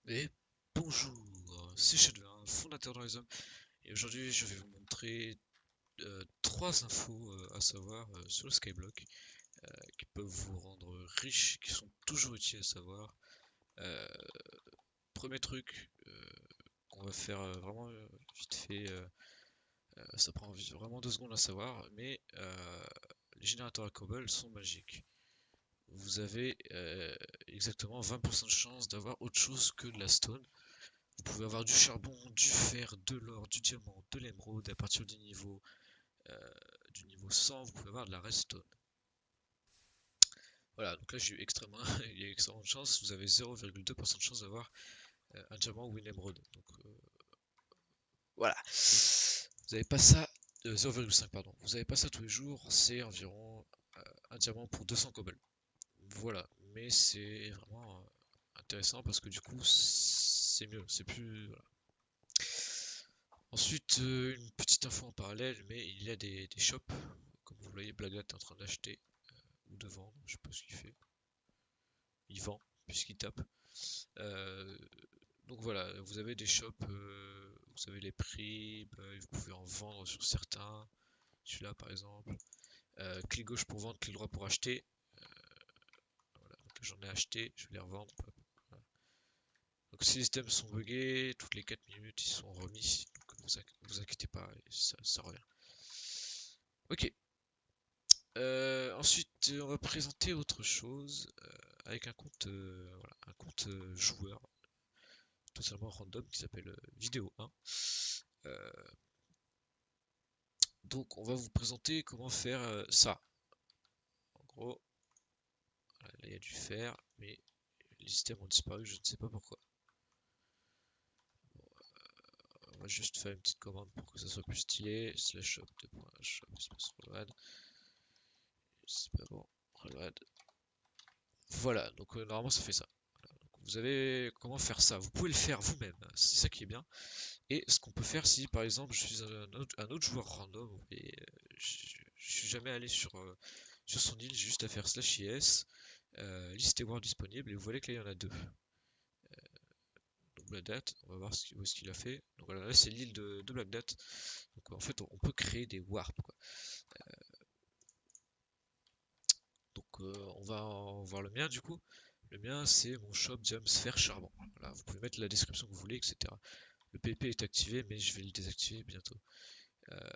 Et bonjour, c'est Shadowin, fondateur d'Horizon, et aujourd'hui je vais vous montrer trois infos à savoir sur le Skyblock qui peuvent vous rendre riche, qui sont toujours utiles à savoir. Euh, Premier truc qu'on va faire vraiment vite fait, ça prend vraiment 2 secondes à savoir, mais les générateurs à cobble sont magiques. Vous avez exactement 20% de chance d'avoir autre chose que de la stone. Vous pouvez avoir du charbon, du fer, de l'or, du diamant, de l'émeraude. À partir euh, du niveau 100, vous pouvez avoir de la redstone. Voilà, donc là j'ai eu extrêmement, il y a extrêmement de chance. Vous avez 0,2% de chance d'avoir un diamant ou une émeraude. Donc voilà. Vous n'avez pas ça, 0,5 pardon. Vous n'avez pas ça tous les jours. C'est environ un diamant pour 200 cobble. Voilà, mais c'est vraiment intéressant parce que du coup c'est mieux, c'est plus. Voilà. Ensuite, une petite info en parallèle, mais il y a des shops, comme vous le voyez, Blaglat est en train d'acheter ou de vendre, je sais pas ce qu'il fait. Il vend, puisqu'il tape. Euh, donc voilà, vous avez des shops, vous avez les prix, vous pouvez en vendre sur certains. Celui-là par exemple. Clic gauche pour vendre, clic droit pour acheter. Voilà, donc j'en ai acheté, je vais les revendre. Voilà. Donc si les items sont buggés, toutes les 4 minutes ils sont remis, donc vous inquiétez pas, ça revient. Ok. Ensuite, on va présenter autre chose avec un compte, voilà, un compte joueur totalement random qui s'appelle Vidéo 1. Euh, donc, on va vous présenter comment faire ça. En gros, voilà, là il y a du fer, mais les systèmes ont disparu, je ne sais pas pourquoi. On va juste faire une petite commande pour que ça soit plus stylé. Slash shop 2.shop espace rollrad. C'est pas bon. Rollrad. Voilà, donc normalement ça fait ça. Vous avez comment faire ça. Vous pouvez le faire vous-même, c'est ça qui est bien. Et ce qu'on peut faire si par exemple je suis un autre joueur random et je suis jamais allé sur son île, j'ai juste à faire slash is, liste des world disponibles et vous voyez que là il y en a deux. Donc Black Date, on va voir où est-ce qu'il a fait. Donc voilà, là c'est l'île de Black Date. Donc en fait on peut créer des warps quoi. Donc on va en voir le mien du coup. Le mien c'est mon shop Diams Fer Charbon. Voilà, vous pouvez mettre la description que vous voulez, etc. Le PP est activé mais je vais le désactiver bientôt. Euh,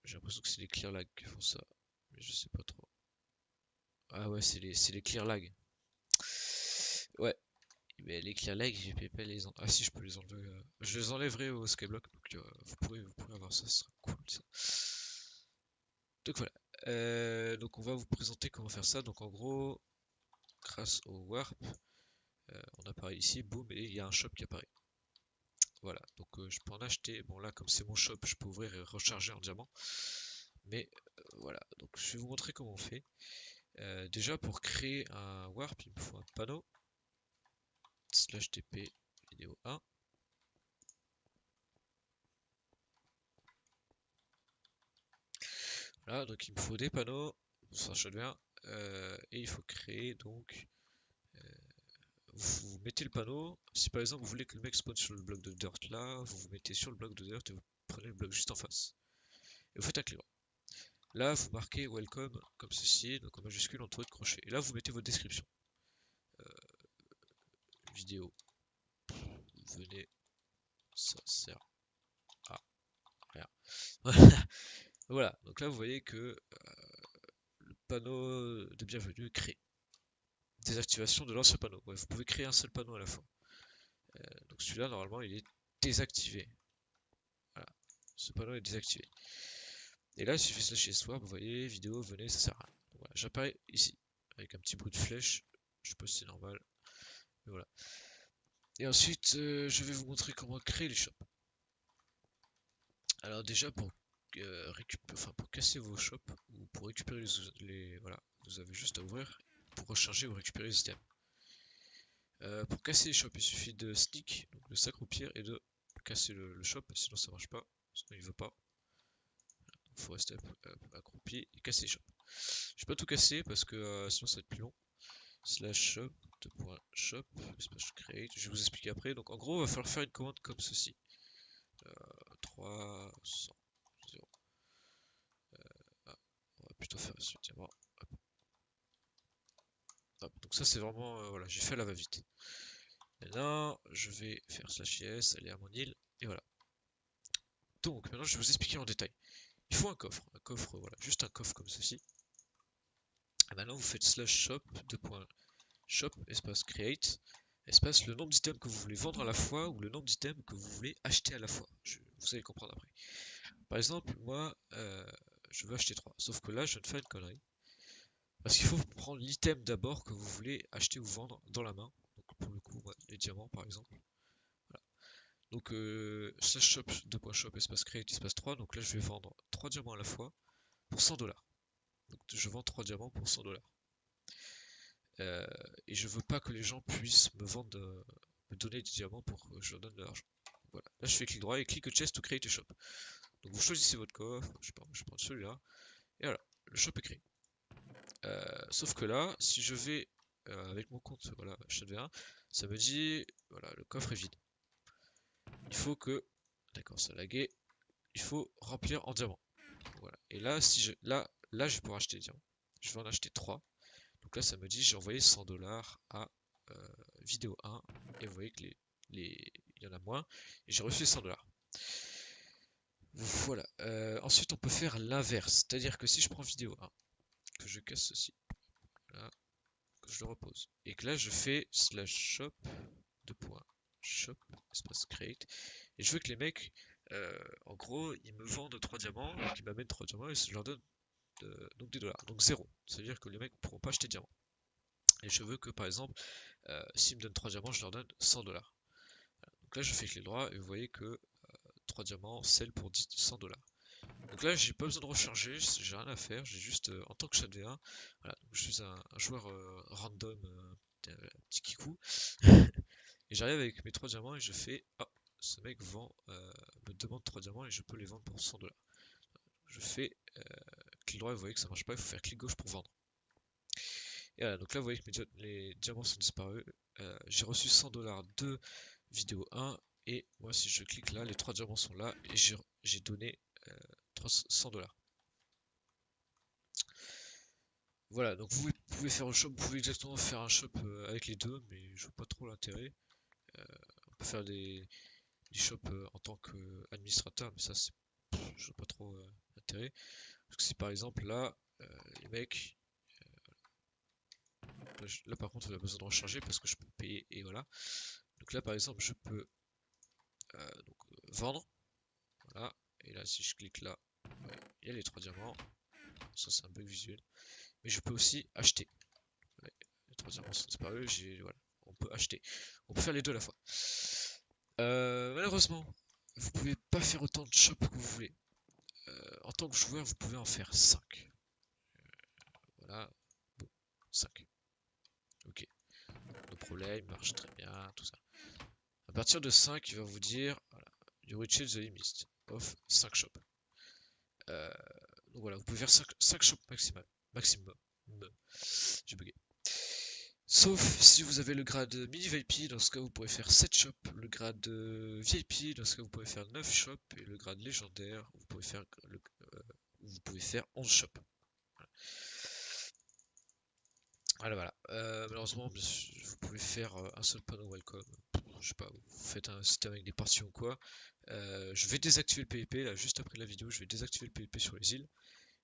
J'ai l'impression que c'est les clear lag qui font ça, mais je sais pas trop. Ah ouais, c'est les clear lag. Ouais, mais les clear lag, je peux pas les enlever. Ah si, je peux les enlever. Je les enlèverai au skyblock, donc vous pourrez avoir ça, ce sera cool ça. Donc voilà. Donc on va vous présenter comment faire ça. Donc en gros, grâce au warp, on apparaît ici, boum, et il y a un shop qui apparaît. Voilà, donc je peux en acheter. Bon là, comme c'est mon shop, je peux ouvrir et recharger en diamant. Mais voilà, donc je vais vous montrer comment on fait. Déjà pour créer un warp, il me faut un panneau slash tp vidéo 1. Voilà, donc il me faut des panneaux, ça je bien, et il faut créer donc. Vous mettez le panneau. Si par exemple vous voulez que le mec spawn sur le bloc de dirt là, vous vous mettez sur le bloc de dirt et vous prenez le bloc juste en face. Et vous faites un clic droit. Là, vous marquez welcome comme ceci, donc en majuscule entouré de crochets. Et là, vous mettez votre description. Vidéo, venez, ça sert à rien. Voilà, donc là vous voyez que le panneau de bienvenue crée. Désactivation de l'ancien panneau. Ouais, vous pouvez créer un seul panneau à la fois. Donc celui-là, normalement, il est désactivé. Voilà, ce panneau est désactivé. Et là, si je fais slash swap, vous voyez, vidéo, venez, ça sert à rien. Voilà, j'apparais ici, avec un petit bruit de flèche. Je sais pas si c'est normal, mais voilà. Et ensuite, je vais vous montrer comment créer les shops. Alors déjà, pour casser vos shops, ou pour récupérer voilà, vous avez juste à ouvrir pour recharger ou récupérer les items. Pour casser les shops, il suffit de sneak, donc de s'accroupir et de casser le shop, sinon ça marche pas, sinon il veut pas. Il faut rester accroupi et casser les shops. Je vais pas tout casser parce que sinon ça va être plus long. slash shop, .shop, espace create. Je vais vous expliquer après. Donc en gros, il va falloir faire une commande comme ceci. 300, 0. On va plutôt faire ce diamant. Hop. Donc ça c'est vraiment, voilà, j'ai fait à la va-vite. Maintenant, je vais faire slash yes, aller à mon île, et voilà. Donc maintenant, je vais vous expliquer en détail. Il faut un coffre, voilà, juste un coffre comme ceci. Et maintenant, vous faites slash shop, shop, espace create, espace le nombre d'items que vous voulez vendre à la fois ou le nombre d'items que vous voulez acheter à la fois. Vous allez comprendre après. Par exemple, moi, je veux acheter 3. Sauf que là, je viens de faire une connerie. Parce qu'il faut prendre l'item d'abord que vous voulez acheter ou vendre dans la main. Donc pour le coup, les diamants par exemple. Voilà. Donc slash shop, .shop, espace create, espace 3. Donc là, je vais vendre 3 diamants à la fois pour 100$. Donc je vends 3 diamants pour 100$. Et je veux pas que les gens puissent me vendre, me donner des diamants pour que je leur donne de l'argent. Voilà. Là, je fais clic droit et clic chest to create a shop. Donc vous choisissez votre coffre, je sais pas, je prends celui-là. Et voilà, le shop est créé. Sauf que là, si je vais avec mon compte, voilà, HV1, ça me dit, voilà, le coffre est vide. Il faut que, d'accord, ça lagué, il faut remplir en diamant. Voilà. Et là, si je, là, je vais pouvoir acheter des diamants. Je vais en acheter 3. Donc là, ça me dit, j'ai envoyé 100$ à vidéo 1. Et vous voyez que il y en a moins. Et j'ai reçu 100$. Voilà. Ensuite, on peut faire l'inverse. C'est-à-dire que si je prends vidéo 1, que je casse ceci, là, que je le repose, et que là, je fais slash shop, shop, espace create, et je veux que les mecs, en gros, ils me vendent 3 diamants, donc ils m'amènent 3 diamants, et je leur donne donc des dollars. Donc 0. Ça veut dire que les mecs ne pourront pas acheter de diamants. Et je veux que, par exemple, s'ils me donnent 3 diamants, je leur donne 100$. Donc là, je fais clic droit, et vous voyez que 3 diamants, sell pour 100$. Donc là, j'ai pas besoin de recharger, j'ai rien à faire, j'ai juste en tant que chat V1, voilà, donc je suis un joueur random, un petit kikou, et j'arrive avec mes 3 diamants et je fais, ah, ce mec me demande 3 diamants et je peux les vendre pour 100$. Je fais clic droit et vous voyez que ça marche pas, il faut faire clic gauche pour vendre. Et voilà, donc là vous voyez que les diamants sont disparus, j'ai reçu 100$ de vidéo 1, et moi si je clique là, les 3 diamants sont là, et j'ai donné 100$. Voilà, donc vous pouvez faire un shop, vous pouvez exactement faire un shop avec les deux, mais je vois pas trop l'intérêt. On peut faire des shops en tant qu'administrateur, mais ça, je vois pas trop l'intérêt. Parce que si par exemple là, les mecs, là, par contre, on a besoin de recharger parce que je peux payer, et voilà. Donc là par exemple, je peux vendre, voilà, et là si je clique là, ouais, il y a les 3 diamants, ça c'est un bug visuel, mais je peux aussi acheter. Ouais, les 3 diamants sont disparus, voilà, on peut acheter. On peut faire les deux à la fois. Malheureusement, vous pouvez pas faire autant de shops que vous voulez. En tant que joueur, vous pouvez en faire 5. Voilà, bon, 5. Ok, no problème, marche très bien, tout ça. À partir de 5, il va vous dire, voilà, you reach the limit of 5 shops. Donc voilà, vous pouvez faire 5 shops maximum. J'ai bugué. Sauf si vous avez le grade mini VIP, dans ce cas vous pourrez faire 7 shops, le grade VIP, dans ce cas vous pouvez faire 9 shops, et le grade légendaire, vous pouvez faire 11 shops. Voilà. Malheureusement, vous pouvez faire un seul panneau welcome. Je sais pas, vous faites un système avec des parties ou quoi. Je vais désactiver le PvP, là, juste après la vidéo, je vais désactiver le PvP sur les îles.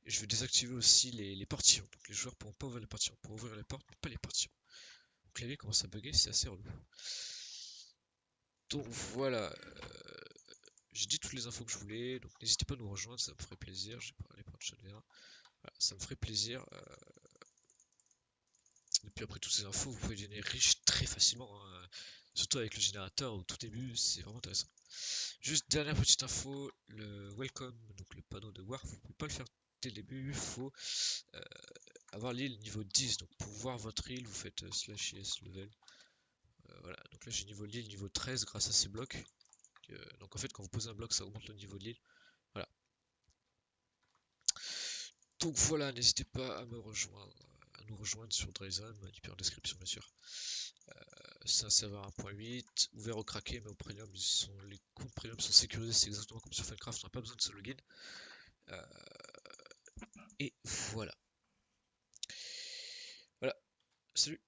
Et je vais désactiver aussi les portillons. Donc les joueurs pourront pas ouvrir les portillons. Pour ouvrir les portes, mais pas les portillons. Le clavier commence à bugger, c'est assez relou. Donc voilà, j'ai dit toutes les infos que je voulais, donc n'hésitez pas à nous rejoindre, ça me ferait plaisir. Je vais pas aller prendre chat V1. Voilà, ça me ferait plaisir. Et puis après toutes ces infos, vous pouvez devenir riche très facilement, hein. Surtout avec le générateur au tout début, c'est vraiment intéressant. Juste dernière petite info, le welcome, donc le panneau de War, vous pouvez pas le faire dès le début, il faut avoir l'île niveau 10. Donc pour voir votre île, vous faites slash yes level. Voilà, donc là j'ai niveau de l'île niveau 13 grâce à ces blocs. Donc en fait quand vous posez un bloc ça augmente le niveau de l'île. Voilà. Donc voilà, n'hésitez pas à me rejoindre. nous rejoindre sur Dryzone, lien en description bien sûr. C'est un serveur 1.8, ouvert au craqué, mais au premium, les comptes premium sont sécurisés, c'est exactement comme sur Funcraft, on n'a pas besoin de se login. Et voilà. Voilà, salut.